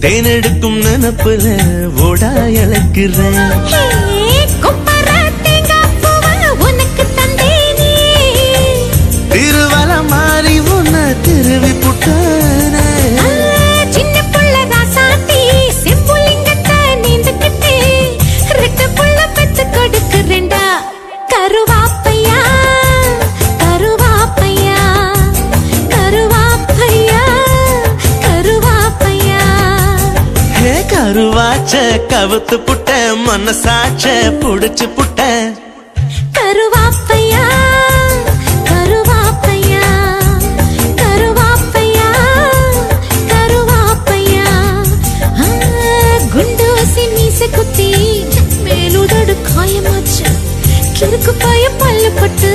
தேனெடுக்கும் நினப்புல ஓடா இழக்கிறேன். திருவல மாறி உன்ன திருவி புட்டான சின்ன புள்ள ராசாத்தி செம்புலிங்கத்தை நீந்துக்கிட்டு ரெட்ட புள்ள பெத்து கொடுக்குறேன்டா. கருவாப்பையா கருவாப்பையா கருவாப்பையா கருவாப்பையா. ஹே கருவாச்ச கவுத்து புட்ட மனசாச்ச புடிச்சு புட்ட. கருவாப்பையா கருவாப்பையா கருவாப்பையா கருவாப்பையா. குண்டூசி மீச குத்தி மேலுதடு காயமாச்சு கிறுக்கு பாய பல்லு பட்டு